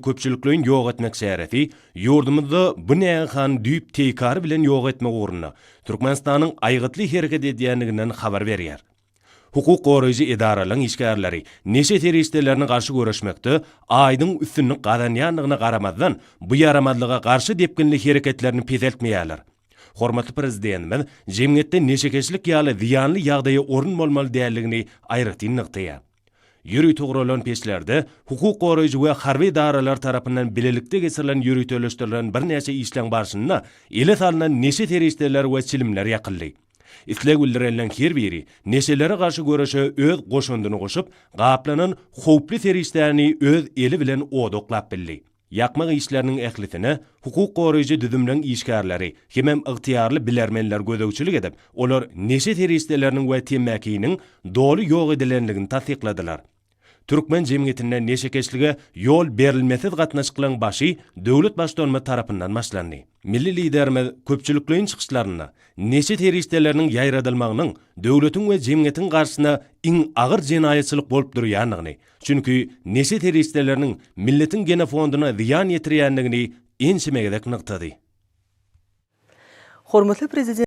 köpçülüklerin ýok etmek şerefi, ýurdumyzda bu nähan düýp teýkary bilen ýok etmek ugruna Türkmenistanyň aýgytly hereket edýänliginden habar berýär. Hukuk goraýjy idaralaryň işgärleri neşe teröristlerine garşy görüşmekde aýdyň üstünlük gadanýanlygyna garamazdan bu ýaramazlyga garşy depkinlik hereketlerini pezeltmeýärler. Hormatly prezidentimiz jemgyýetde neşekeçlik ýaly ziýanly ýagdaýa orun bolmaly däldigini aýratyn nykdaya. Ýürüýt ugralan peşlerde hukuk goraýjy we harby idaralar tarapyndan bilelikde geçirilen ýürüýteleşdirilen bir näçe işleň barşynda ele salynan neşe teröristler we çilimler ýakyldy. İsleg bildirilən her biri neşelere garşy görüşe öz goşundyny goşup, gaplanan howply teröristlerini öz eli bilen odoklap bildi. Yakmak işlerinin ählisine hukuk goraýjy düzümleň işgärleri hemem ygtyýarly bilermenler gözegçilik edip, olar neşe teröristleriniň we temmäkiniň doly ýok edilenligini tasdikladylar. Türkmen jemgyýetinde neşekeçlige ýol berilmesiz gatnaşyklaryň başy döwlet başdanma tarapyndan başlandy. Milli liderimiz köpçülüklerin çykyşlaryna neşe teröristleriniň ýaýradylmagynyň döwletiň we jemgyýetiň garşyna iň agyr jenaýatçylyk bolup durýanlygyny, çünki neşe teröristleriniň milletin genofondyna ziýan ýetirýänligini enşemegedek nyktady. Hormatly prezident